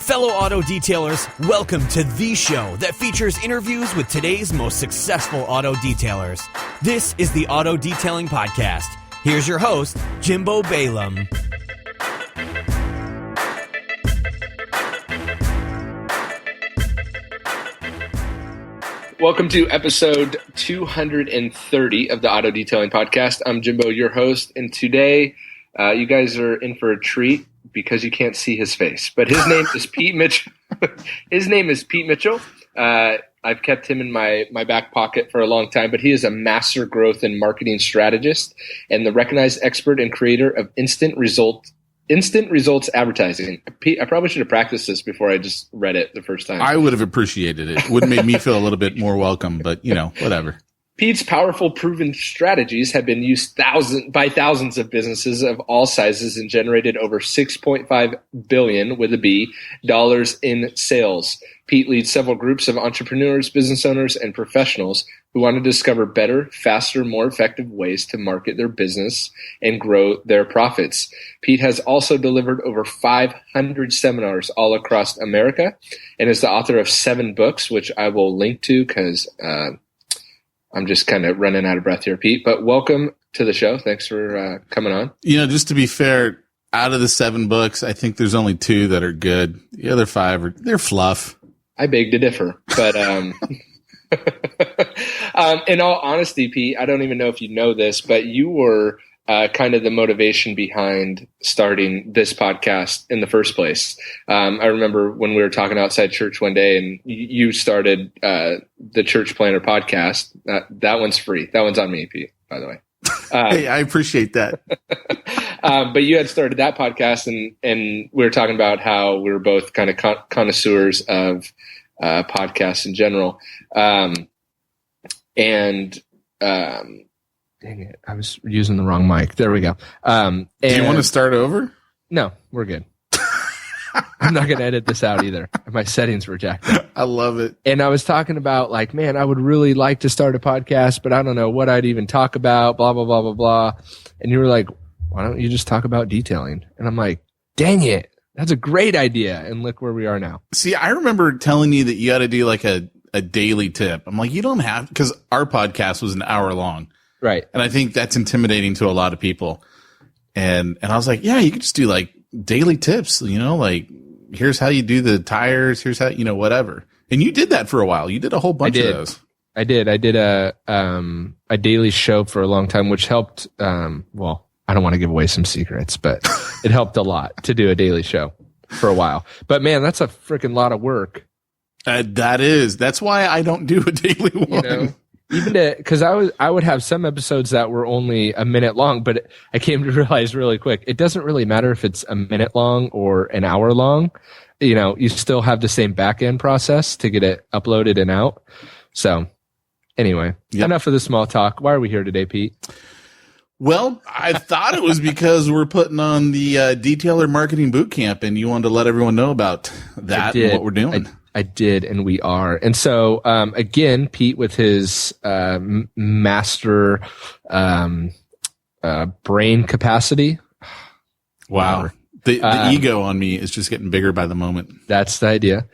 Fellow auto detailers, welcome to the show that features interviews with today's most successful auto detailers. This is the Auto Detailing Podcast. Here's your host, Jimbo Balaam. Welcome to episode 230 of the Auto Detailing Podcast. I'm Jimbo, your host, and today you guys are in for a treat because you can't see his face. But his name is Pete Mitchell. His name is Pete Mitchell. I've kept him in my back pocket for a long time, but he is a master growth and marketing strategist and the recognized expert and creator of instant results advertising. Pete, I probably should have practiced this before I just read it the first time. I would have appreciated it. It would have made me feel a little bit more welcome, but whatever. Pete's powerful, proven strategies have been used by thousands of businesses of all sizes and generated over $6.5 billion with a B dollars in sales. Pete leads several groups of entrepreneurs, business owners, and professionals who want to discover better, faster, more effective ways to market their business and grow their profits. Pete has also delivered over 500 seminars all across America and is the author of 7 books, which I will link to because I'm just kind of running out of breath here, Pete. But welcome to the show. Thanks for coming on. Just to be fair, out of the 7 books, I think there's only 2 that are good. The other 5 they're fluff. I beg to differ, but in all honesty, Pete, I don't even know if you know this, but you were kind of the motivation behind starting this podcast in the first place. I remember when we were talking outside church one day and you started the Church Planner podcast. That one's free. That one's on me, Pete, by the way. Hey, I appreciate that. But you had started that podcast and we were talking about how we were both kind of connoisseurs of podcasts in general. Dang it, I was using the wrong mic. There we go. Do you want to start over? No, we're good. I'm not going to edit this out either. My settings were jacked up. I love it. And I was talking about man, I would really like to start a podcast, but I don't know what I'd even talk about, blah, blah, blah, blah, blah. And you were like, why don't you just talk about detailing? And I'm like, dang it, that's a great idea. And look where we are now. See, I remember telling you that you got to do like a daily tip. I'm like, you don't have, because our podcast was an hour long. Right. And I think that's intimidating to a lot of people. And I was like, yeah, you could just do like daily tips, like here's how you do the tires. Here's how, whatever. And you did that for a while. You did a whole bunch of those. I did a daily show for a long time, which helped. Well, I don't want to give away some secrets, but it helped a lot to do a daily show for a while. But man, that's a freaking lot of work. That's why I don't do a daily one. Even because I would have some episodes that were only a minute long, but I came to realize really quick, it doesn't really matter if it's a minute long or an hour long. You still have the same back end process to get it uploaded and out. So anyway, Enough of the small talk. Why are we here today, Pete? Well, I thought it was because we're putting on the Detailer Marketing Bootcamp and you wanted to let everyone know about that and what we're doing. I did, and we are. And so, again, Pete with his master brain capacity. Wow. The ego on me is just getting bigger by the moment. That's the idea.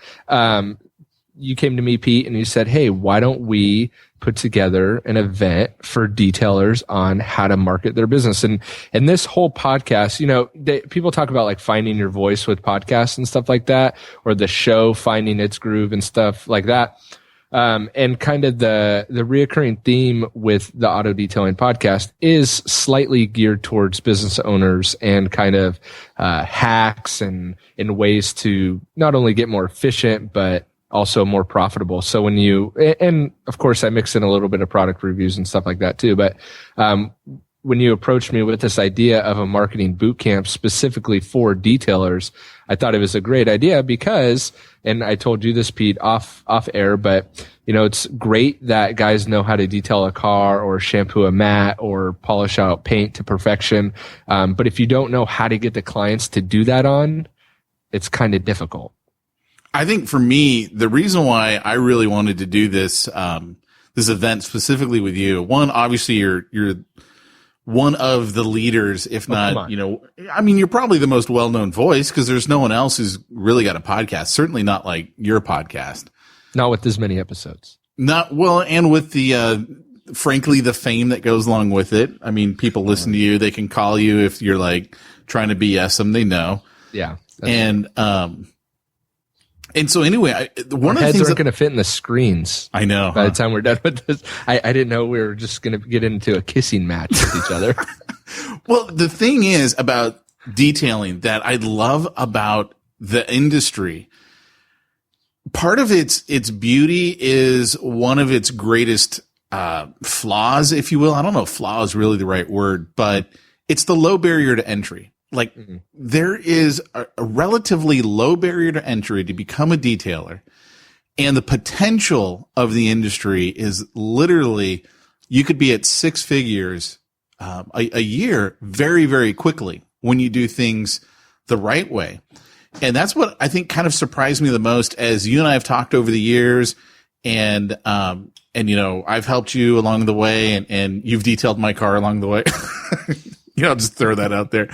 You came to me, Pete, and you said, hey, why don't we put together an event for detailers on how to market their business? And this whole podcast, people talk about like finding your voice with podcasts and stuff like that, or the show finding its groove and stuff like that. And kind of the reoccurring theme with the Auto Detailing Podcast is slightly geared towards business owners and kind of hacks and ways to not only get more efficient, but also more profitable. So and of course I mix in a little bit of product reviews and stuff like that too. But, when you approached me with this idea of a marketing boot camp specifically for detailers, I thought it was a great idea because, and I told you this, Pete, off air, but it's great that guys know how to detail a car or shampoo a mat or polish out paint to perfection. But if you don't know how to get the clients to do that it's kind of difficult. I think for me, the reason why I really wanted to do this, this event specifically with you, one, obviously you're one of the leaders, if not, come you're probably the most well-known voice because there's no one else who's really got a podcast. Certainly not like your podcast. Not with as many episodes. Not well. And with the, frankly, the fame that goes along with it. I mean, people listen to you. They can call you if you're like trying to BS them. They know. Yeah. And so anyway, one of the heads things aren't going to fit in the screens. I know. By the time we're done with this, I didn't know we were just going to get into a kissing match with each other. Well, the thing is about detailing that I love about the industry. Part of its beauty is one of its greatest flaws, if you will. I don't know if flaw is really the right word, but it's the low barrier to entry. Like there is a relatively low barrier to entry to become a detailer, and the potential of the industry is literally you could be at six figures a year very, very quickly when you do things the right way. And that's what I think kind of surprised me the most as you and I have talked over the years, and I've helped you along the way, and you've detailed my car along the way. I'll just throw that out there.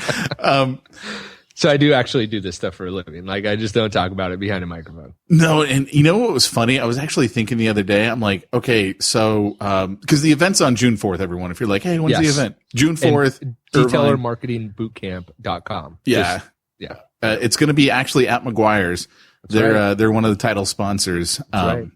So I do actually do this stuff for a living. Like I just don't talk about it behind a microphone. No. And you know what was funny? I was actually thinking the other day, I'm like, okay, so, cause the event's on June 4th, everyone. If you're like, hey, when's the event? June 4th. Detailermarketingbootcamp.com. Yeah. It's going to be actually at McGuire's. They're one of the title sponsors. Right.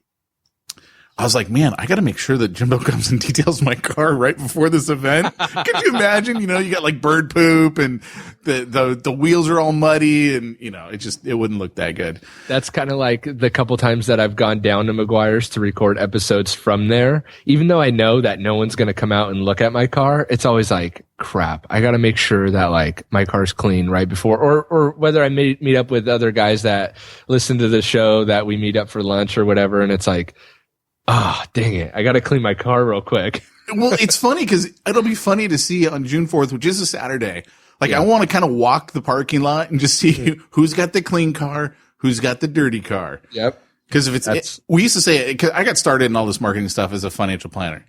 I was like, man, I got to make sure that Jimbo comes and details my car right before this event. Could you imagine? You got like bird poop and the wheels are all muddy and, it wouldn't look that good. That's kind of like the couple times that I've gone down to McGuire's to record episodes from there. Even though I know that no one's going to come out and look at my car, it's always like, crap, I got to make sure that like my car's clean right before, or whether I meet up with other guys that listen to the show that we meet up for lunch or whatever. And it's like, oh, dang it. I got to clean my car real quick. Well, it's funny because it'll be funny to see on June 4th, which is a Saturday. Like, I want to kind of walk the parking lot and just see who's got the clean car, who's got the dirty car. Yep. Because we used to say, cause I got started in all this marketing stuff as a financial planner.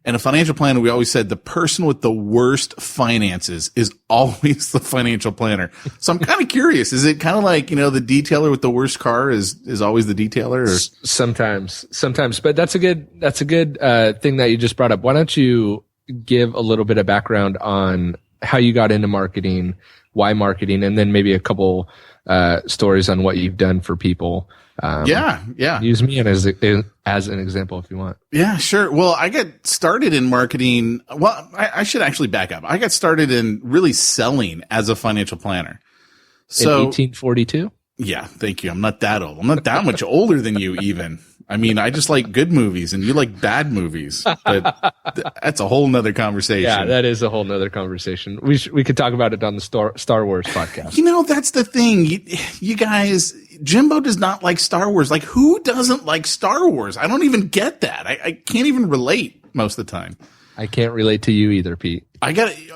And a financial planner, we always said the person with the worst finances is always the financial planner. So I'm kind of curious. Is it kind of like, the detailer with the worst car is always the detailer? Or? Sometimes, but that's a good thing that you just brought up. Why don't you give a little bit of background on how you got into marketing, why marketing, and then maybe a couple stories on what you've done for people. Yeah. Use me as an example if you want. Yeah, sure. Well, I got started in marketing. Well, I should actually back up. I got started in really selling as a financial planner. So, in 1842? Yeah, thank you. I'm not that old. I'm not that much older than you even. I mean, I just like good movies and you like bad movies, but that's a whole nother conversation. Yeah, that is a whole nother conversation. We could talk about it on the Star Wars podcast. That's the thing. You guys, Jimbo does not like Star Wars. Like, who doesn't like Star Wars? I don't even get that. I can't even relate most of the time. I can't relate to you either, Pete.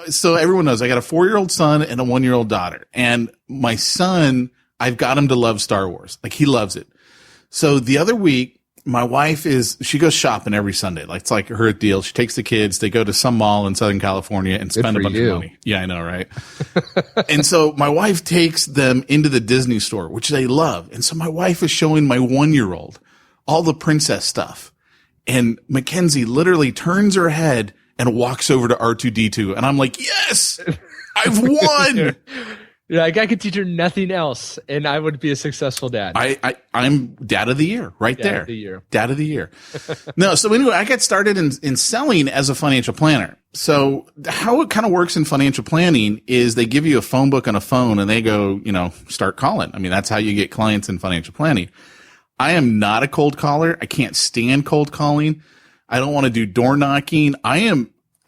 So everyone knows I got a 4-year-old son and a 1-year-old daughter. And my son, I've got him to love Star Wars. Like, he loves it. So the other week, my wife she goes shopping every Sunday. Like, it's like her deal. She takes the kids, they go to some mall in Southern California and spend a bunch of money. Yeah, I know, right? And so my wife takes them into the Disney store, which they love. And so my wife is showing my 1-year-old all the princess stuff. And Mackenzie literally turns her head and walks over to R2-D2. And I'm like, yes, I've won. Like, I could teach her nothing else, and I would be a successful dad. I'm dad of the year right there. Dad of the year. No, so anyway, I got started in selling as a financial planner. So how it kind of works in financial planning is they give you a phone book on a phone and they go, start calling. I mean, that's how you get clients in financial planning. I am not a cold caller. I can't stand cold calling. I don't want to do door knocking. I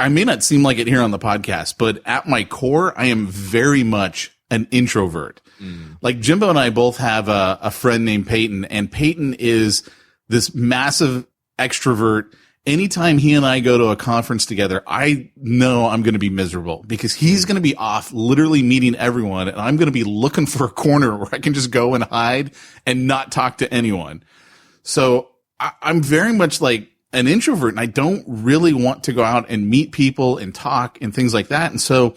may not seem like it here on the podcast, but at my core, I am very much an introvert. Like, Jimbo and I both have a friend named Peyton, and Peyton is this massive extrovert. Anytime he and I go to a conference together, I know I'm going to be miserable because he's going to be off literally meeting everyone, and I'm going to be looking for a corner where I can just go and hide and not talk to anyone. So I'm very much like an introvert and I don't really want to go out and meet people and talk and things like that. And so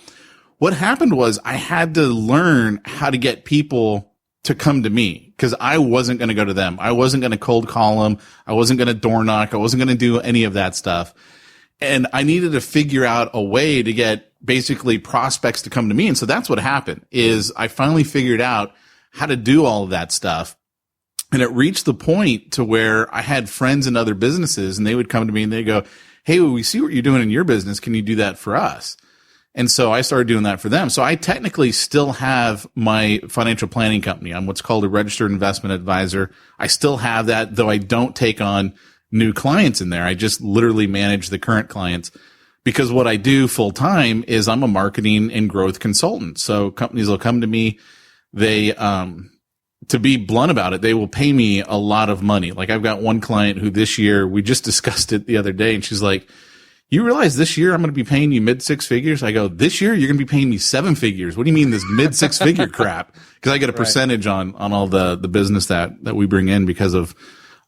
what happened was I had to learn how to get people to come to me because I wasn't going to go to them. I wasn't going to cold call them. I wasn't going to door knock. I wasn't going to do any of that stuff. And I needed to figure out a way to get basically prospects to come to me. And so that's what happened is I finally figured out how to do all of that stuff. And it reached the point to where I had friends in other businesses and they would come to me and they go, hey, well, we see what you're doing in your business. Can you do that for us? And so I started doing that for them. So I technically still have my financial planning company. I'm what's called a registered investment advisor. I still have that, though I don't take on new clients in there. I just literally manage the current clients because what I do full time is I'm a marketing and growth consultant. So companies will come to me. They, to be blunt about it, they will pay me a lot of money. Like I've got one client who this year, we just discussed it the other day and she's like, you realize this year I'm going to be paying you mid 6 figures? I go, this year you're going to be paying me 7 figures. What do you mean this mid 6 figure crap? Because I get a percentage on all the business that we bring in because of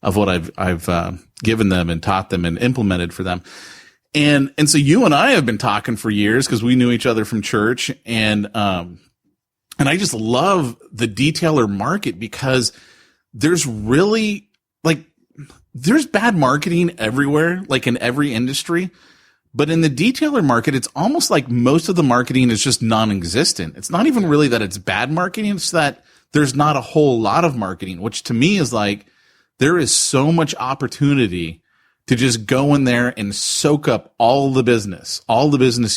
what I've given them and taught them and implemented for them. And so you and I have been talking for years because we knew each other from church and I just love the detailer market because there's really there's bad marketing everywhere, like in every industry. But in the detailer market, it's almost like most of the marketing is just non-existent. It's not even really that it's bad marketing. It's that there's not a whole lot of marketing, which to me is like there is so much opportunity to just go in there and soak up all the business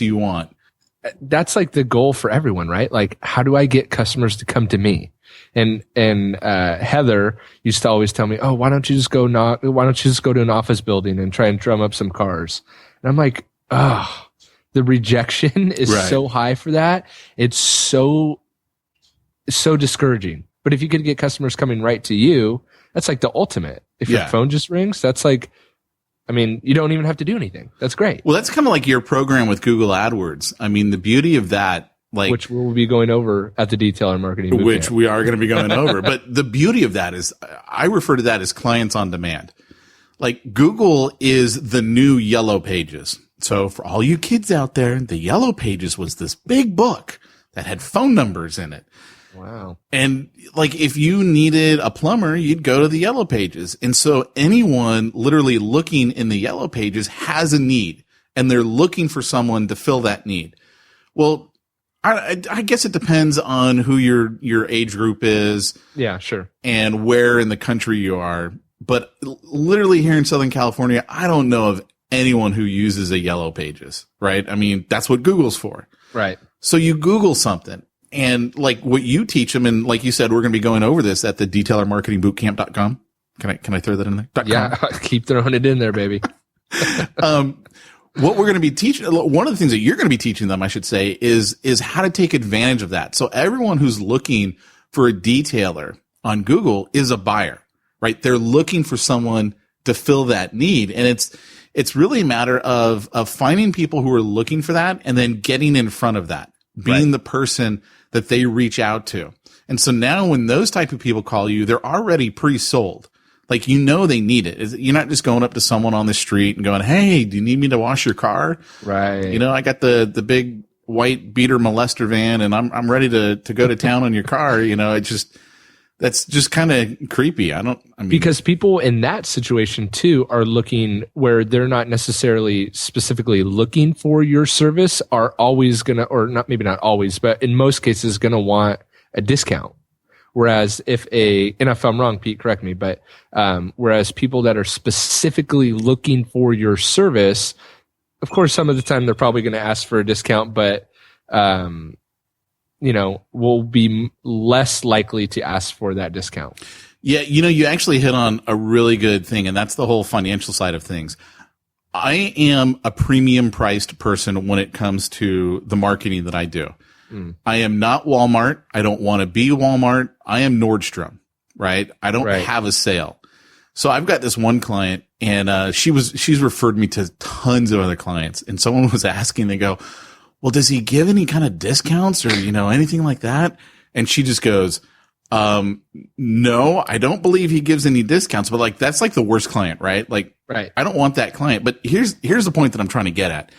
you want. That's like the goal for everyone, right? Like, how do I get customers to come to me? And Heather used to always tell me, oh, why don't you just go to an office building and try and drum up some cars? And I'm like, oh, the rejection is so high for that. It's so discouraging. But if you could get customers coming right to you, that's like the ultimate. If your phone just rings, that's like, I mean, you don't even have to do anything. That's great. Well, that's kind of like your program with Google AdWords. I mean, the beauty of that, which we'll be going over at the Detailer Marketing Bootcamp. Which we are going to be going over. But the beauty of that is I refer to that as clients on demand. Like Google is the new Yellow Pages. So for all you kids out there, the Yellow Pages was this big book that had phone numbers in it. Wow. And like if you needed a plumber, you'd go to the Yellow Pages. And so anyone literally looking in the Yellow Pages has a need and they're looking for someone to fill that need. Well, I guess it depends on who your age group is. Yeah, sure. And where in the country you are. But literally here in Southern California, I don't know of anyone who uses a Yellow Pages, right? I mean, that's what Google's for. Right. So you Google something and like what you teach them. And like you said, we're going to be going over this at the detailermarketingbootcamp.com. Can I throw that in there? Yeah. Keep throwing it in there, baby. What we're going to be teaching, one of the things that you're going to be teaching them, I should say, is how to take advantage of that. So everyone who's looking for a detailer on Google is a buyer, right? They're looking for someone to fill that need. And it's really a matter of finding people who are looking for that and then getting in front of that, being the person that they reach out to. And so now when those type of people call you, they're already pre-sold. Like, you know, they need it. You're not just going up to someone on the street and going, hey, do you need me to wash your car? Right. You know, I got the big white beater molester van and I'm ready to go to town on your car. You know, that's just kind of creepy. Because people in that situation too are looking where they're not necessarily specifically looking for your service are always gonna, or not, maybe not always, but in most cases gonna want a discount. Whereas and if I'm wrong, Pete, correct me, but whereas people that are specifically looking for your service, of course, some of the time they're probably going to ask for a discount, but will be less likely to ask for that discount. Yeah, you actually hit on a really good thing, and that's the whole financial side of things. I am a premium priced person when it comes to the marketing that I do. I am not Walmart. I don't want to be Walmart. I am Nordstrom, right? I don't have a sale. So I've got this one client and she's referred me to tons of other clients. And someone was asking, they go, well, does he give any kind of discounts or, anything like that? And she just goes, No, I don't believe he gives any discounts, but like, that's like the worst client, right? Like, Right. I don't want that client, but here's the point that I'm trying to get at.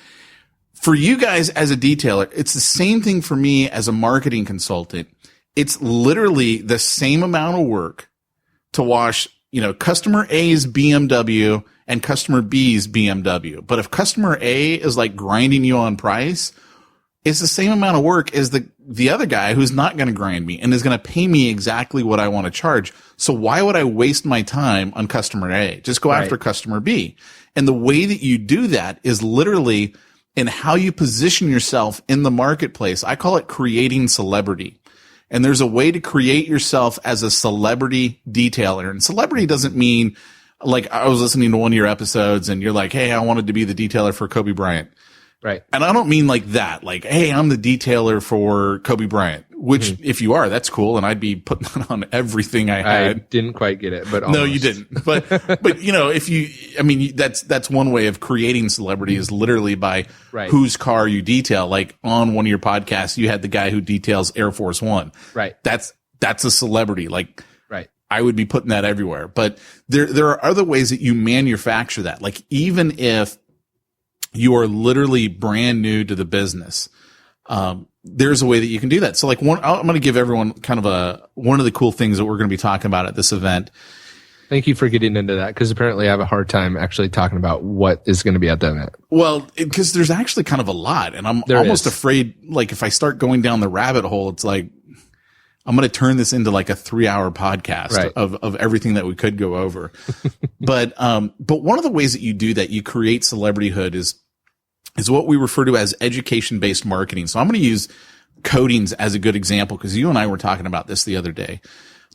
For you guys as a detailer, it's the same thing for me as a marketing consultant. It's literally the same amount of work to wash, customer A's BMW and customer B's BMW. But if customer A is like grinding you on price, it's the same amount of work as the other guy who's not going to grind me and is going to pay me exactly what I want to charge. So why would I waste my time on customer A? Just go after customer B. And the way that you do that is literally in how you position yourself in the marketplace. I call it creating celebrity. And there's a way to create yourself as a celebrity detailer. And celebrity doesn't mean, like, I was listening to one of your episodes and you're like, hey, I wanted to be the detailer for Kobe Bryant. Right. And I don't mean like that. Like, hey, I'm the detailer for Kobe Bryant, which if you are, that's cool. And I'd be putting that on everything I had. I didn't quite get it, but almost. No, you didn't. But, that's one way of creating celebrity is literally by whose car you detail. Like on one of your podcasts, you had the guy who details Air Force One. Right. That's a celebrity. Like, right. I would be putting that everywhere. But there are other ways that you manufacture that. Like, even if you are literally brand new to the business, there's a way that you can do that. So like I'm going to give everyone kind of one of the cool things that we're going to be talking about at this event. Thank you for getting into that, because apparently I have a hard time actually talking about what is going to be at the event. Well, because there's actually kind of a lot, and I'm almost afraid, like, if I start going down the rabbit hole, it's like I'm going to turn this into like a 3-hour podcast of everything that we could go over. But one of the ways that you do that, you create celebrityhood is what we refer to as education-based marketing. So I'm going to use coatings as a good example, because you and I were talking about this the other day.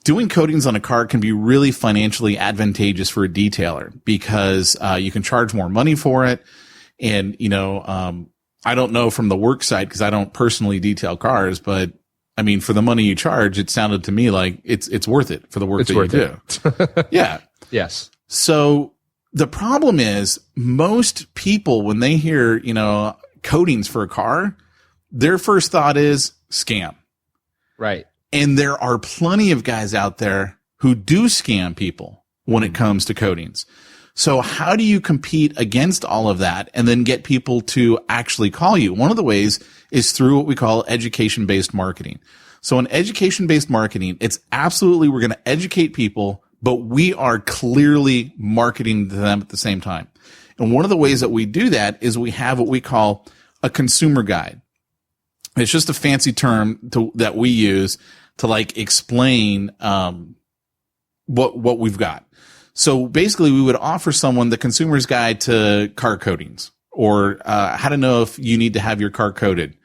Doing coatings on a car can be really financially advantageous for a detailer, because you can charge more money for it. And, I don't know from the work side, because I don't personally detail cars, but I mean, for the money you charge, it sounded to me like it's worth it for the work that you do. Yeah. Yes. So the problem is, most people, when they hear, coatings for a car, their first thought is scam. Right. And there are plenty of guys out there who do scam people when it comes to coatings. So how do you compete against all of that and then get people to actually call you? One of the ways is through what we call education-based marketing. So in education-based marketing, it's absolutely, we're going to educate people, but we are clearly marketing to them at the same time. And one of the ways that we do that is we have what we call a consumer guide. It's just a fancy term that we use to like explain what we've got. So basically, we would offer someone the consumer's guide to car coatings, or how to know if you need to have your car coated,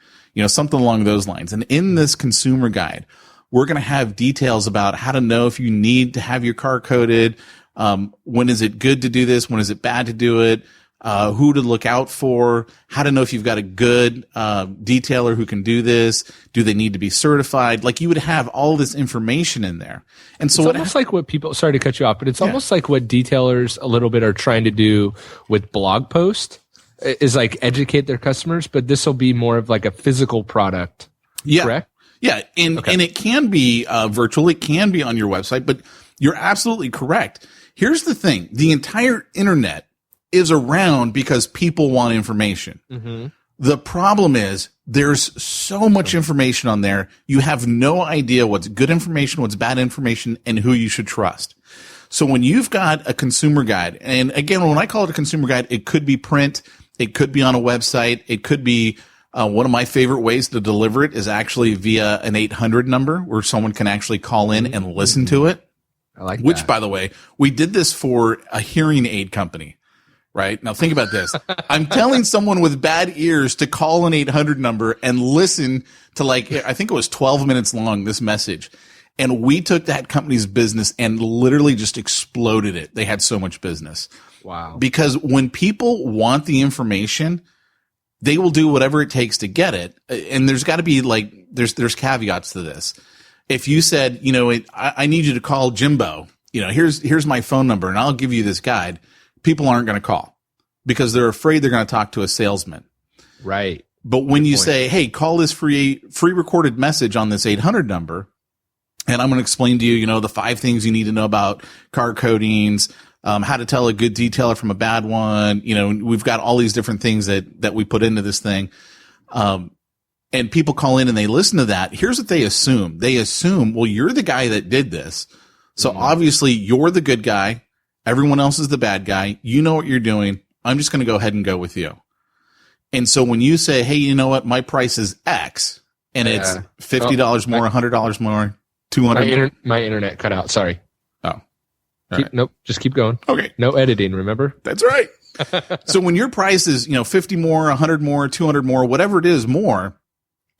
something along those lines. And in this consumer guide, we're going to have details about how to know if you need to have your car coated. When is it good to do this? When is it bad to do it? Who to look out for, how to know if you've got a good detailer who can do this. Do they need to be certified? Like, you would have all this information in there. And so it's almost like what people, sorry to cut you off, but it's almost like what detailers a little bit are trying to do with blog posts is like educate their customers, but this will be more of like a physical product. Yeah. Correct? Yeah. And it can be virtual. It can be on your website, but you're absolutely correct. Here's the thing. The entire internet is around because people want information. Mm-hmm. The problem is there's so much information on there. You have no idea what's good information, what's bad information, and who you should trust. So when you've got a consumer guide, and again, when I call it a consumer guide, it could be print, it could be on a website, it could be one of my favorite ways to deliver it is actually via an 800 number where someone can actually call in and listen to it. I like that. Which, by the way, we did this for a hearing aid company. Right? Now think about this. I'm telling someone with bad ears to call an 800 number and listen to, like, I think it was 12 minutes long, this message. And we took that company's business and literally just exploded it. They had so much business. Wow. Because when people want the information, they will do whatever it takes to get it. And there's got to be like, there's caveats to this. If you said, I need you to call Jimbo, here's my phone number and I'll give you this guide. People aren't going to call because they're afraid they're going to talk to a salesman. Right. But when you say, hey, call this free recorded message on this 800 number, And I'm going to explain to you, the 5 things you need to know about car coatings, how to tell a good detailer from a bad one. We've got all these different things that we put into this thing. And people call in and they listen to that. Here's what they assume. They assume, well, you're the guy that did this. So obviously you're the good guy. Everyone else is the bad guy. You know what you're doing. I'm just going to go ahead and go with you. And so when you say, hey, you know what? My price is X and it's $50 more, $100 more, $200. My internet cut out. Sorry. Oh, Nope. Just keep going. Okay. No editing. Remember? That's right. So when your price is, 50 more, 100 more, 200 more, whatever it is more,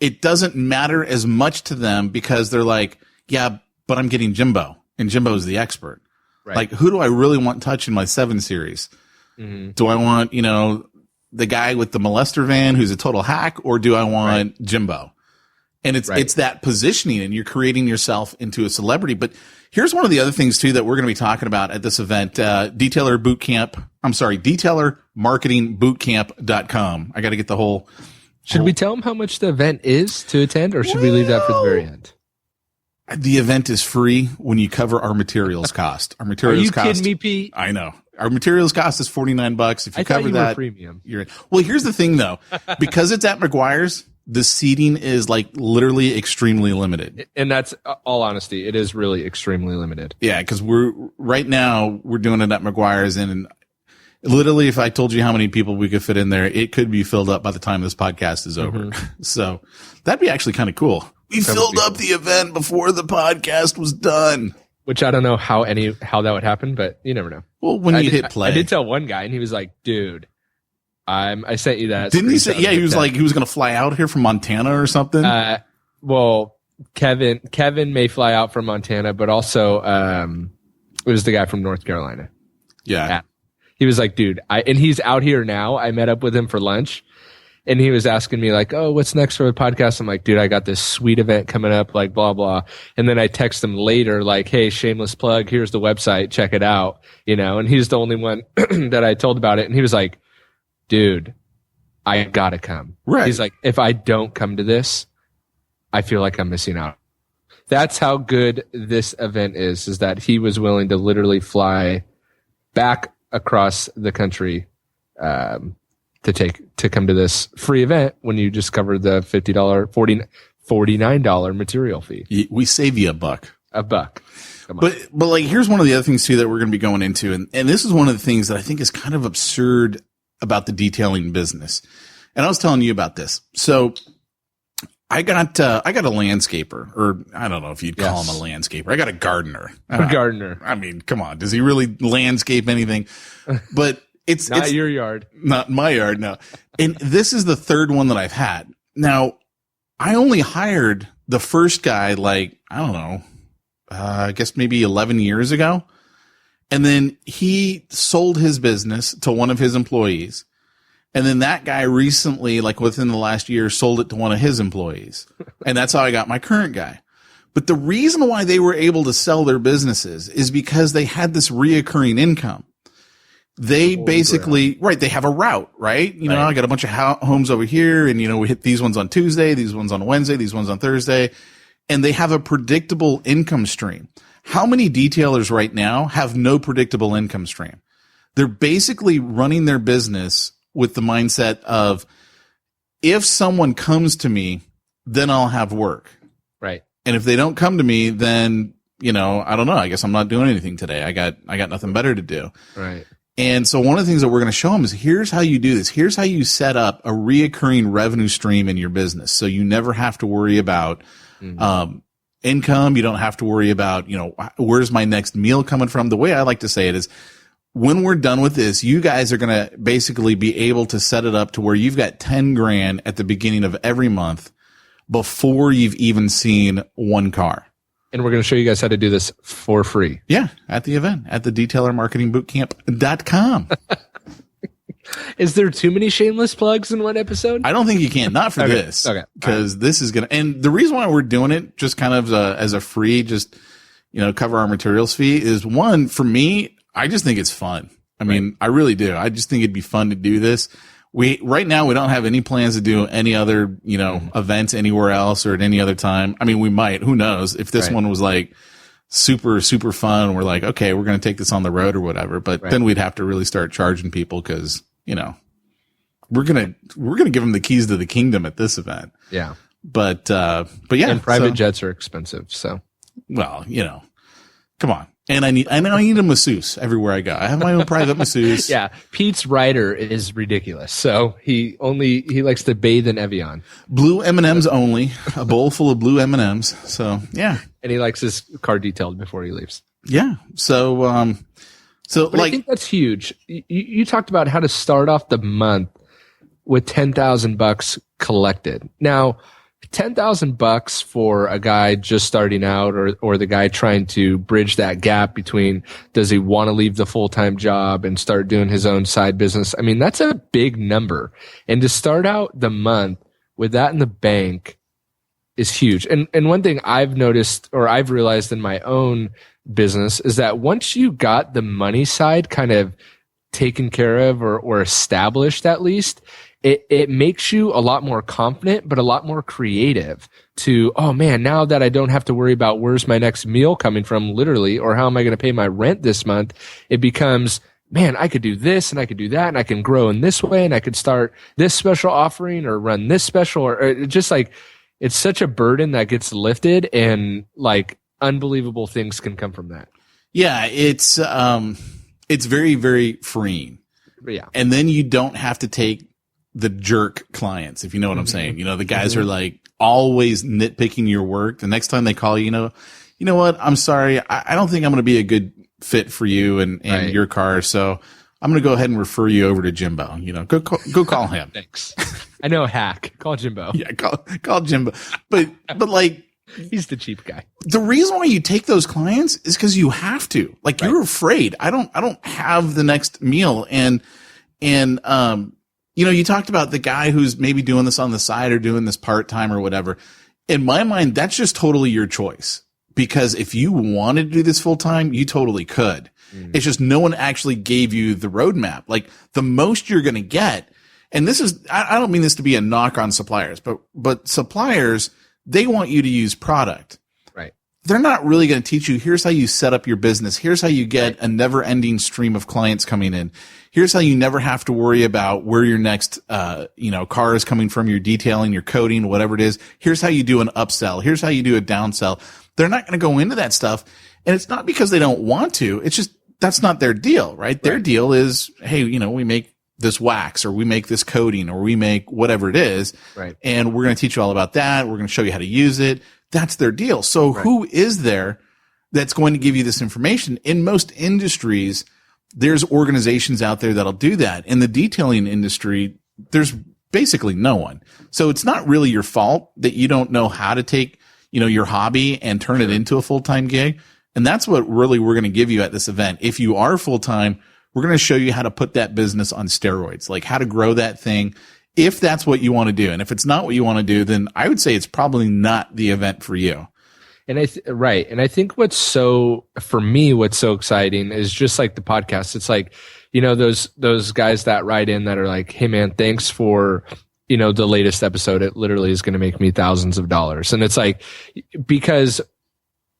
it doesn't matter as much to them because they're like, yeah, but I'm getting Jimbo and Jimbo's the expert. Right. Like, who do I really want touching my 7 series? Mm-hmm. Do I want, the guy with the molester van who's a total hack, or do I want Jimbo? And it's that positioning, and you're creating yourself into a celebrity. But here's one of the other things too that we're going to be talking about at this event, detailermarketingbootcamp.com. I got to get the whole. Should we tell them how much the event is to attend, or should we leave that for the very end? The event is free when you cover our materials cost. Our materials cost. Are you kidding me, Pete? I know. Our materials cost is $49. If you cover that, premium. You're in. Well, here's the thing though, because it's at McGuire's, the seating is like literally extremely limited. And that's all honesty. It is really extremely limited. Yeah. Cause we're doing it at McGuire's, and literally if I told you how many people we could fit in there, it could be filled up by the time this podcast is over. Mm-hmm. So that'd be actually kind of cool. We filled up the event before the podcast was done. Which I don't know how that would happen, but you never know. Well, when you hit play. I did tell one guy, and he was like, dude, I sent you that. Didn't he say, yeah, he was like, he was going to fly out here from Montana or something? Well, Kevin may fly out from Montana, but also it was the guy from North Carolina. Yeah. He was like, dude, and he's out here now. I met up with him for lunch. And he was asking me like, oh, what's next for the podcast? I'm like, dude, I got this sweet event coming up, like blah, blah. And then I text him later, like, hey, shameless plug. Here's the website. Check it out. And he's the only one that I told about it. And he was like, dude, I gotta come. Right. He's like, if I don't come to this, I feel like I'm missing out. That's how good this event is that he was willing to literally fly back across the country, to come to this free event when you just cover the $49 material fee. We save you $1. $1. But like, here's one of the other things too that we're going to be going into. And this is one of the things that I think is kind of absurd about the detailing business. And I was telling you about this. So I got a landscaper, or I don't know if you'd call him a landscaper. I got a gardener. A gardener. I mean, come on. Does he really landscape anything? But it's not your yard. Not my yard, no. And this is the 3rd one that I've had. Now, I only hired the first guy, like, I don't know, I guess maybe 11 years ago. And then he sold his business to one of his employees. And then that guy recently, like within the last year, sold it to one of his employees. And that's how I got my current guy. But the reason why they were able to sell their businesses is because they had this reoccurring income. They basically, they have a route, right? I got a bunch of homes over here, and, we hit these ones on Tuesday, these ones on Wednesday, these ones on Thursday, and they have a predictable income stream. How many detailers right now have no predictable income stream? They're basically running their business with the mindset of, if someone comes to me, then I'll have work. Right. And if they don't come to me, then, I don't know. I guess I'm not doing anything today. I got nothing better to do. Right. And so one of the things that we're going to show them is, here's how you do this. Here's how you set up a reoccurring revenue stream in your business. So you never have to worry about, income. You don't have to worry about, where's my next meal coming from? The way I like to say it is, when we're done with this, you guys are going to basically be able to set it up to where you've got 10 grand at the beginning of every month before you've even seen one car. And we're going to show you guys how to do this for free. Yeah, at the event, at the detailermarketingbootcamp.com. Is there too many shameless plugs in one episode? I don't think you can. Not for this. Okay. Because this is going to, and the reason why we're doing it just kind of as a free, just, cover our materials fee is, one, for me, I just think it's fun. I mean, I really do. I just think it'd be fun to do this. right now we don't have any plans to do any other, events anywhere else or at any other time. I mean, we might, who knows if this one was like super, super fun. We're like, okay, we're going to take this on the road or whatever, but then we'd have to really start charging people because, we're going to give them the keys to the kingdom at this event. Yeah. But yeah. And private jets are expensive. So, well, come on. And I need a masseuse everywhere I go. I have my own private masseuse. Yeah. Pete's rider is ridiculous. So he likes to bathe in Evian. Blue M&Ms only, a bowl full of blue M&Ms. So yeah. And he likes his car detailed before he leaves. Yeah. So, but I think that's huge. You talked about how to start off the month with $10,000 collected. Now, $10,000 for a guy just starting out or the guy trying to bridge that gap between does he want to leave the full-time job and start doing his own side business? I mean, that's a big number. And to start out the month with that in the bank is huge. And one thing I've noticed or I've realized in my own business is that once you got the money side kind of taken care of or established at least, it makes you a lot more confident, but a lot more creative to, oh man, now that I don't have to worry about where's my next meal coming from literally, or how am I going to pay my rent this month? It becomes, man, I could do this and I could do that and I can grow in this way and I could start this special offering or run this special or just like, it's such a burden that gets lifted and like unbelievable things can come from that. Yeah. It's very, very freeing. Yeah. And then you don't have to take the jerk clients, if you know what I'm saying. The guys are like always nitpicking your work. The next time they call you, you know what? I'm sorry. I don't think I'm going to be a good fit for you and your car. So I'm going to go ahead and refer you over to Jimbo. Go call him. Thanks. I know a hack. Call Jimbo. Yeah. Call Jimbo. But like, he's the cheap guy. The reason why you take those clients is because you have to. Like you're afraid. I don't have the next meal. And you talked about the guy who's maybe doing this on the side or doing this part-time or whatever. In my mind, that's just totally your choice. Because if you wanted to do this full-time, you totally could. It's just no one actually gave you the roadmap. Like the most you're going to get, and this is, I don't mean this to be a knock on suppliers, but suppliers, they want you to use product. Right. They're not really going to teach you, here's how you set up your business. Here's how you get a never-ending stream of clients coming in. Here's how you never have to worry about where your next, car is coming from, your detailing, your coding, whatever it is. Here's how you do an upsell. Here's how you do a downsell. They're not going to go into that stuff. And it's not because they don't want to. It's just, that's not their deal, right? Their deal is, hey, we make this wax or we make this coating or we make whatever it is. Right. And we're going to teach you all about that. We're going to show you how to use it. That's their deal. So who is there that's going to give you this information? In most industries, there's organizations out there that'll do that. In the detailing industry, there's basically no one. So it's not really your fault that you don't know how to take, your hobby and turn it into a full-time gig. And that's what really we're going to give you at this event. If you are full-time, we're going to show you how to put that business on steroids, like how to grow that thing. If that's what you want to do. And if it's not what you want to do, then I would say it's probably not the event for you. And And I think what's so exciting is just like the podcast. It's like, those guys that write in that are like, hey man, thanks for, the latest episode. It literally is going to make me thousands of dollars. And it's like, because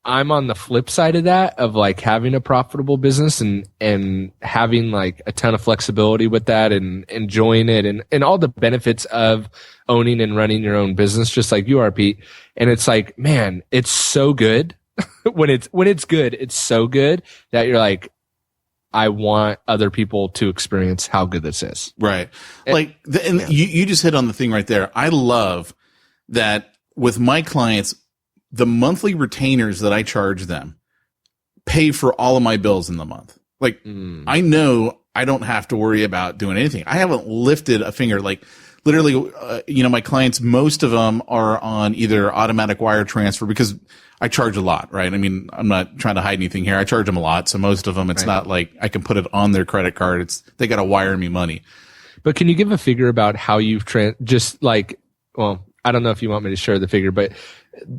I'm on the flip side of that, of like having a profitable business and having like a ton of flexibility with that and enjoying it and all the benefits of owning and running your own business, just like you are, Pete. And it's like, man, it's so good when it's good. It's so good that you're like, I want other people to experience how good this is. Right. You just hit on the thing right there. I love that with my clients, the monthly retainers that I charge them pay for all of my bills in the month. Like I know I don't have to worry about doing anything. I haven't lifted a finger. Like literally, my clients, most of them are on either automatic wire transfer because I charge a lot, right? I mean, I'm not trying to hide anything here. I charge them a lot. So most of them, it's not like I can put it on their credit card. They got to wire me money. But can you give a figure about how you've I don't know if you want me to share the figure, but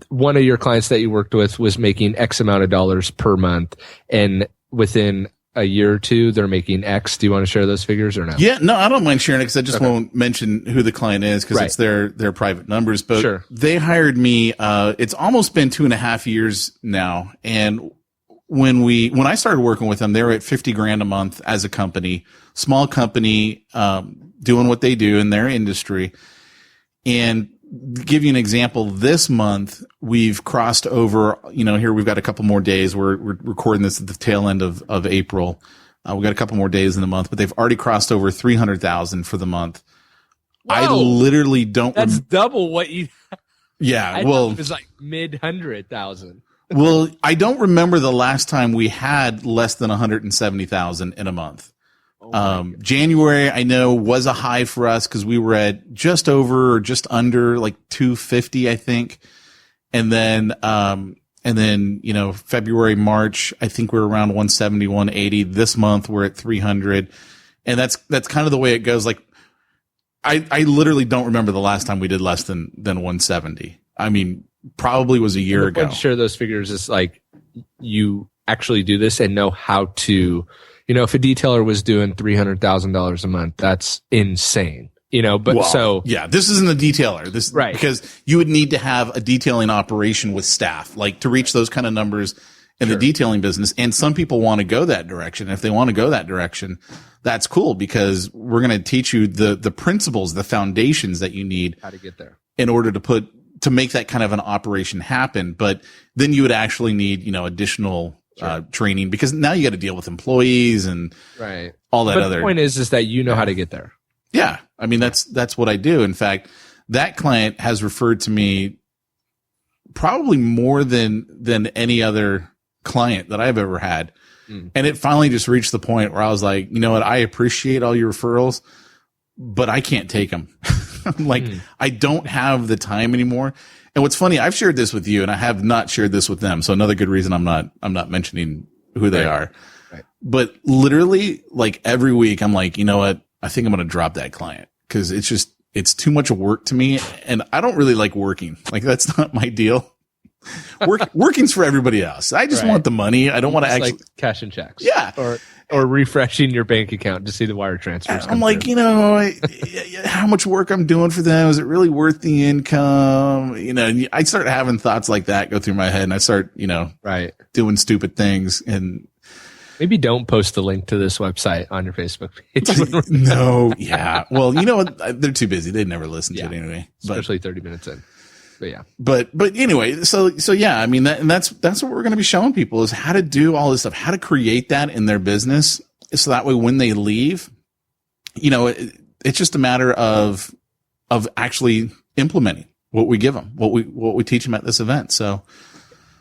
one of your clients that you worked with was making X amount of dollars per month. And within a year or two, they're making X. Do you want to share those figures or no? Yeah, no, I don't mind sharing it because I just won't mention who the client is because Right. it's their private numbers. But Sure. they hired me. It's almost been 2.5 years now. And when I started working with them, they were at 50 grand a month as a company, small company, doing what they do in their industry. And give you an example, this month we've crossed over, here we've got a couple more days. We're recording this at the tail end of April. We've got a couple more days in the month, but they've already crossed over 300,000 for the month. Whoa. I literally don't. That's double what you. Yeah. I thought it was like mid 100,000. Well, I don't remember the last time we had less than 170,000 in a month. January, I know, was a high for us because we were at just over or just under like 250, I think. And then, February, March, I think we're around 170, 180. This month we're at 300. And that's kind of the way it goes. Like, I literally don't remember the last time we did less than 170. I mean, probably was a year ago. To share those figures is like you actually do this and know how to, if a detailer was doing $300,000 a month, that's insane. Yeah, this isn't a detailer. This right. Because you would need to have a detailing operation with staff, like to reach those kind of numbers in the detailing business. And some people want to go that direction. If they want to go that direction, that's cool because we're going to teach you the principles, the foundations that you need how to get there in order to make that kind of an operation happen. But then you would actually need, additional training because now you got to deal with employees and all that other. The point is that you know how to get there. Yeah. I mean, that's what I do. In fact, that client has referred to me probably more than any other client that I've ever had. And it finally just reached the point where I was like, you know what? I appreciate all your referrals, but I can't take them. I'm like, I don't have the time anymore. And what's funny, I've shared this with you and I have not shared this with them. So another good reason I'm not mentioning who they are. Right. But literally like every week I'm like, you know what? I think I'm going to drop that client because it's too much work to me. And I don't really like working. Like that's not my deal. Working's for everybody else. I just want the money. I don't want to actually like cash and checks. Yeah. Or refreshing your bank account to see the wire transfers. I'm like, how much work I'm doing for them. Is it really worth the income? I start having thoughts like that go through my head and I start, doing stupid things and maybe don't post the link to this website on your Facebook page. No. Yeah. Well, you know what? They're too busy. They'd never listen to it anyway. Especially 30 minutes in. But yeah. But anyway, so yeah, I mean, that's what we're going to be showing people is how to do all this stuff, how to create that in their business. So that way when they leave, it's just a matter of actually implementing what we give them, what we teach them at this event. So.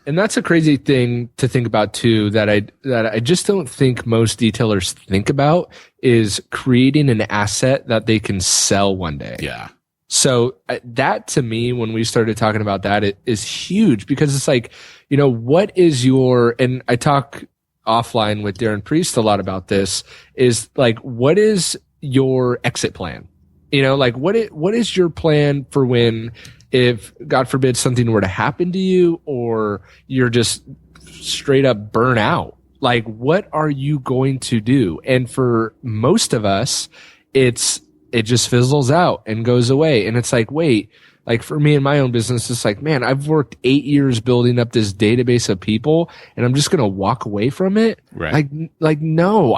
And that's a crazy thing to think about too, that I just don't think most detailers think about is creating an asset that they can sell one day. Yeah. So that to me, when we started talking about that, it is huge because it's like, what is and I talk offline with Darren Priest a lot about this is like, what is your exit plan? What is your plan for when, if God forbid something were to happen to you or you're just straight up burn out? Like, what are you going to do? And for most of us, it just fizzles out and goes away. And it's like, wait, like for me in my own business, it's like, man, I've worked 8 years building up this database of people and I'm just going to walk away from it. Right. Like, no,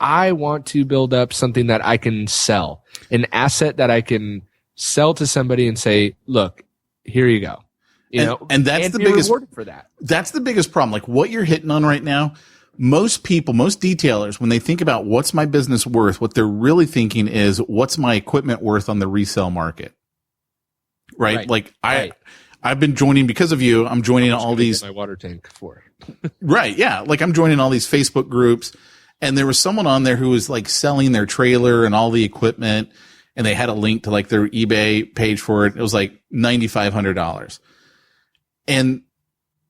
I want to build up something that I can sell, an asset that I can sell to somebody and say, look, here you go. And that's the biggest for that. That's the biggest problem. Like what you're hitting on right now, most detailers, when they think about what's my business worth, what they're really thinking is what's my equipment worth on the resale market. Right? Like I've been joining because of you. I'm joining all these my water tank for. Right. Yeah. Like I'm joining all these Facebook groups and there was someone on there who was like selling their trailer and all the equipment and they had a link to like their eBay page for it. It was like $9,500. And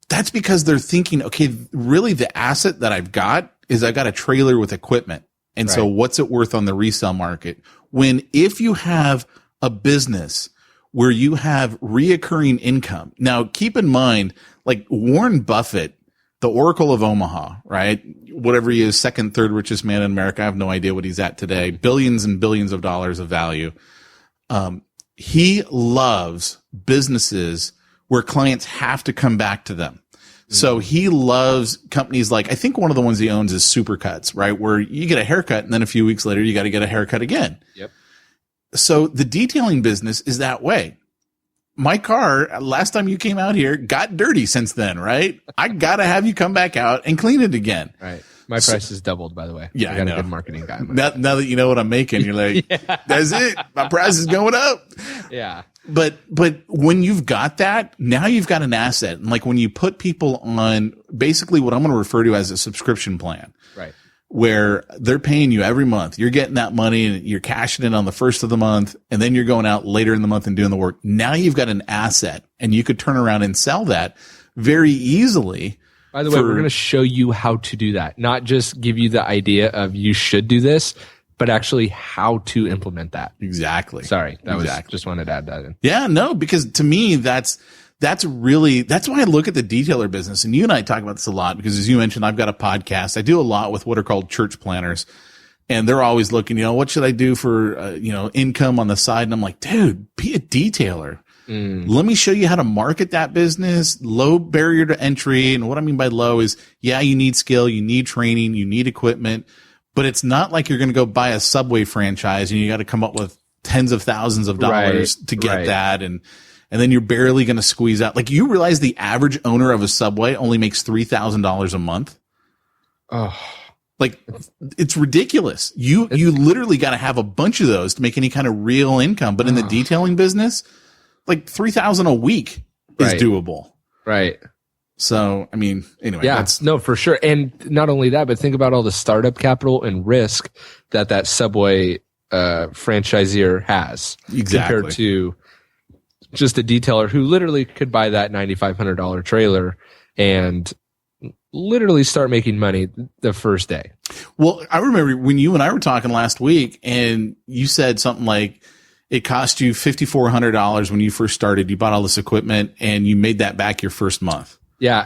that's because they're thinking, okay, really the asset that I've got is I've got a trailer with equipment. And so what's it worth on the resale market? When if you have a business where you have reoccurring income. Now keep in mind, like Warren Buffett the Oracle of Omaha, right? Whatever he is, second, third richest man in America. I have no idea what he's at today. Billions and billions of dollars of value. He loves businesses where clients have to come back to them. So he loves companies like, I think one of the ones he owns is Supercuts, right? Where you get a haircut and then a few weeks later, you got to get a haircut again. Yep. So the detailing business is that way. My car, last time you came out here, got dirty since then, right? I got to have you come back out and clean it again. Right. My price is doubled, by the way. Yeah, I got I a know. good marketing guy. Now that you know what I'm making, you're like, that's it. My price is going up. Yeah. But when you've got that, now you've got an asset. And like when you put people on basically what I'm going to refer to as a subscription plan, Right. where they're paying you every month, you're getting that money and you're cashing in on the first of the month, and then you're going out later in the month and doing the work. Now you've got an asset, and you could turn around and sell that very easily. By the way, we're going to show you how to do that, not just give you the idea of you should do this, but actually how to implement that. Exactly. Sorry, just wanted to add that in. Yeah, no, because to me, that's why I look at the detailer business. And you and I talk about this a lot because, as you mentioned, I've got a podcast. I do a lot with what are called church planners, and they're always looking, what should I do for, income on the side? And I'm like, dude, be a detailer. Let me show you how to market that business, low barrier to entry. And what I mean by low is, yeah, you need skill, you need training, you need equipment, but it's not like you're going to go buy a Subway franchise and you got to come up with tens of thousands of dollars to get that. And then you're barely going to squeeze out. Like, you realize the average owner of a Subway only makes $3,000 a month. Oh, like, it's ridiculous. You literally got to have a bunch of those to make any kind of real income. But in the detailing business, like $3,000 a week is doable. Right. So, I mean, anyway. Yeah, no, for sure. And not only that, but think about all the startup capital and risk that Subway franchisor has compared to just a detailer who literally could buy that $9,500 trailer and literally start making money the first day. Well, I remember when you and I were talking last week, and you said something like, it cost you $5,400 when you first started. You bought all this equipment and you made that back your first month. Yeah,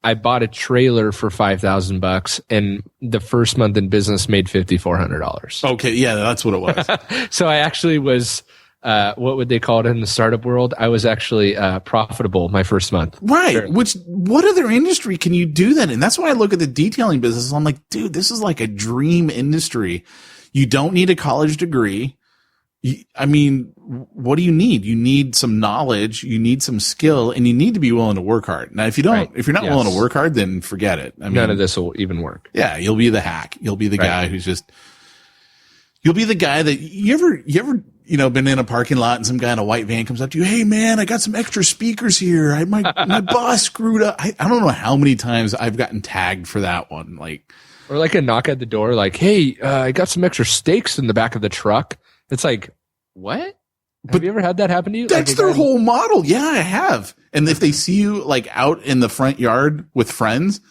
I bought a trailer for $5,000, and the first month in business made $5,400. Okay, yeah, that's what it was. So I actually was, what would they call it in the startup world? I was actually profitable my first month. Right. Sure. Which, what other industry can you do that in? That's why I look at the detailing business. I'm like, dude, this is like a dream industry. You don't need a college degree. I mean, what do you need? You need some knowledge, you need some skill, and you need to be willing to work hard. Now, if you're not willing to work hard, then forget it. I mean, none of this will even work. Yeah, you'll be the hack. You'll be the guy who's you'll be the guy that you ever been in a parking lot and some guy in a white van comes up to you. Hey man, I got some extra speakers here. My boss screwed up. I don't know how many times I've gotten tagged for that one. Or like a knock at the door, like, hey, I got some extra steaks in the back of the truck. It's like, what? Have you ever had that happen to you? That's their whole model. Yeah, I have. And if they see you like out in the front yard with friends,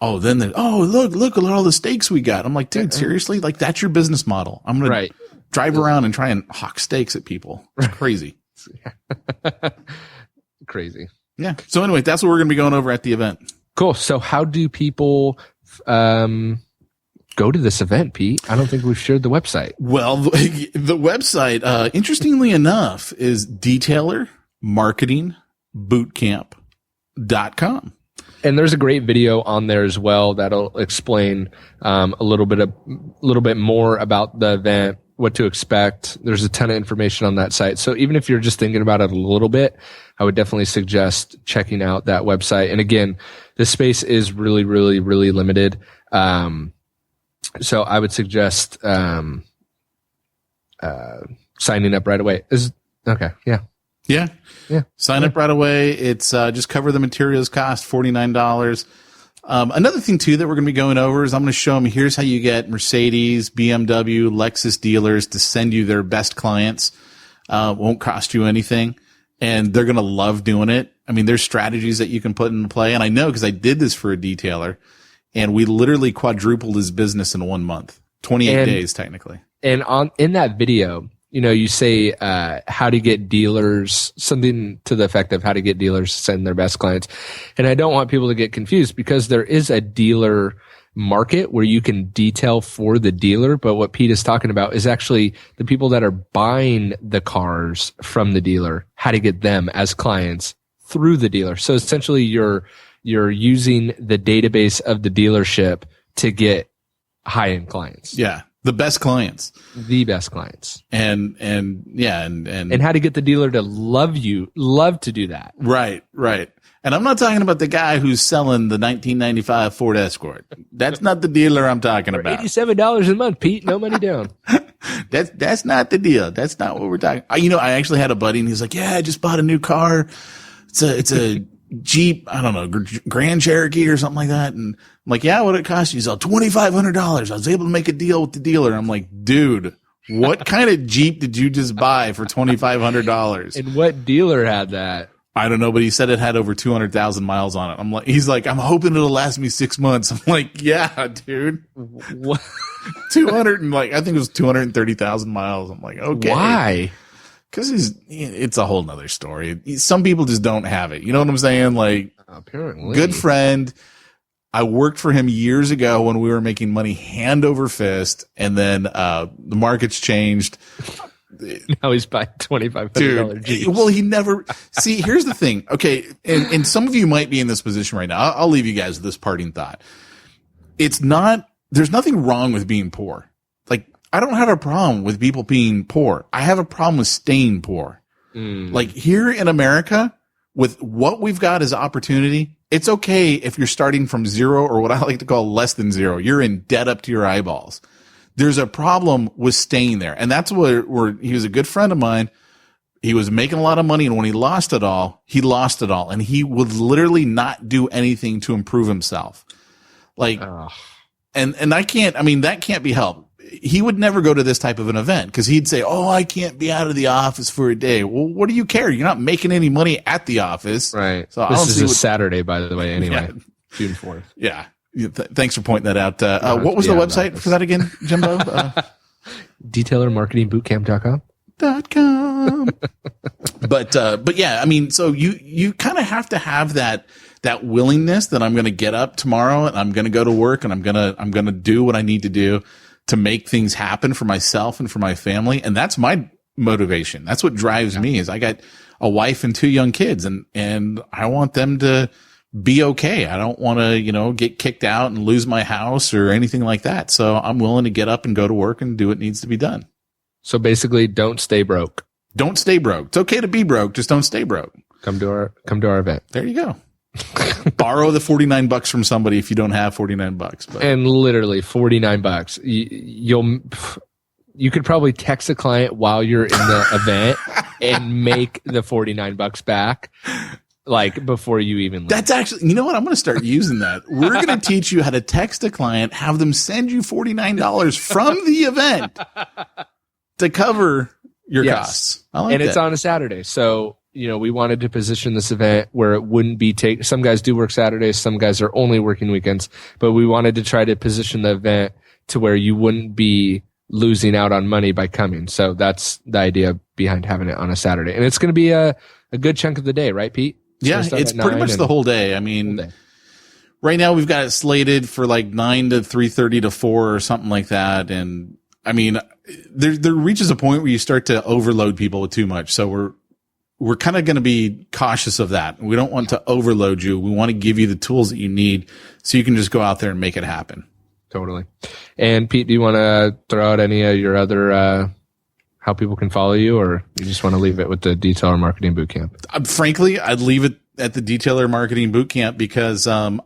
then look at all the steaks we got. I'm like, dude, seriously? Like, that's your business model. I'm going to drive around and try and hawk steaks at people. It's crazy. Crazy. Yeah. So anyway, that's what we're going to be going over at the event. Cool. So how do people, go to this event, Pete? I don't think we've shared the website. Well, the website, interestingly enough, is detailermarketingbootcamp.com. And there's a great video on there as well that'll explain a little bit more about the event, what to expect. There's a ton of information on that site. So even if you're just thinking about it a little bit, I would definitely suggest checking out that website. And again, this space is really, really, really limited. So I would suggest signing up right away. Okay. Yeah. Yeah. Sign up right away. It's just cover the materials cost, $49. Another thing too that we're going to be going over is I'm going to show them, here's how you get Mercedes, BMW, Lexus dealers to send you their best clients. Won't cost you anything, and they're going to love doing it. I mean, there's strategies that you can put into play, and I know because I did this for a detailer. And we literally quadrupled his business in 1 month, 28 days technically. And in that video, you say how to get dealers, something to the effect of how to get dealers to send their best clients. And I don't want people to get confused because there is a dealer market where you can detail for the dealer. But what Pete is talking about is actually the people that are buying the cars from the dealer, how to get them as clients through the dealer. So essentially you're using the database of the dealership to get high-end clients. Yeah. The best clients. And how to get the dealer to love to do that. Right. And I'm not talking about the guy who's selling the 1995 Ford Escort. That's not the dealer I'm talking about. $87 a month, Pete. No money down. That's not the deal. That's not what we're talking. I actually had a buddy and he's like, yeah, I just bought a new car. It's a Jeep, I don't know, Grand Cherokee or something like that. And I'm like, yeah, what did it cost you? He's all $2,500. I was able to make a deal with the dealer. I'm like, dude, what kind of Jeep did you just buy for $2,500? And what dealer had that? I don't know, but he said it had over 200,000 miles on it. He's like, I'm hoping it'll last me 6 months. I'm like, yeah, dude. What? 200 and I think it was 230,000 miles. I'm like, okay. Why? Because it's a whole nother story. Some people just don't have it. You know what I'm saying? Like, apparently, good friend. I worked for him years ago when we were making money hand over fist, and then the market's changed. Now he's buying $2,500 Jeeps. Well, he never see. Here's the thing. Okay, and some of you might be in this position right now. I'll leave you guys with this parting thought. It's not. There's nothing wrong with being poor. I don't have a problem with people being poor. I have a problem with staying poor. Like here in America, with what we've got as opportunity, it's okay if you're starting from zero or what I like to call less than zero. You're in debt up to your eyeballs. There's a problem with staying there. And that's where he was a good friend of mine. He was making a lot of money. And when he lost it all, And he would literally not do anything to improve himself. And that can't be helped. He would never go to this type of an event because he'd say, oh, I can't be out of the office for a day. Well, what do you care? You're not making any money at the office. Right. So this is a Saturday, by the way, anyway, June 4th. Yeah. Thanks for pointing that out. What was the website for that again, Jimbo? DetailerMarketingBootcamp.com. But yeah, so you kind of have to have that willingness that I'm going to get up tomorrow and I'm going to go to work and I'm going to do what I need to do to make things happen for myself and for my family. And that's my motivation. That's what drives me is I got a wife and 2 young kids and I want them to be okay. I don't want to, get kicked out and lose my house or anything like that. So I'm willing to get up and go to work and do what needs to be done. So basically don't stay broke. Don't stay broke. It's okay to be broke. Just don't stay broke. Come to our event. There you go. Borrow the $49 from somebody if you don't have $49. And literally $49. You could probably text a client while you're in the event and make the $49 back, before you even leave. That's actually, you know what? I'm going to start using that. We're going to teach you how to text a client, have them send you $49 from the event to cover your costs. I like and that. It's on a Saturday, so. We wanted to position this event where it wouldn't be some guys do work Saturdays, some guys are only working weekends, but we wanted to try to position the event to where you wouldn't be losing out on money by coming. So that's the idea behind having it on a Saturday. And it's going to be a good chunk of the day, right, Pete? Yeah, it's pretty much the whole day. Right now we've got it slated for 9 to 3:30 to 4 or something like that. And there reaches a point where you start to overload people with too much. So we're kind of going to be cautious of that. We don't want to overload you. We want to give you the tools that you need so you can just go out there and make it happen. Totally. And Pete, do you want to throw out any of your other, how people can follow you, or you just want to leave it with the Detailer Marketing Bootcamp? Frankly, I'd leave it at the Detailer Marketing Bootcamp because, I'm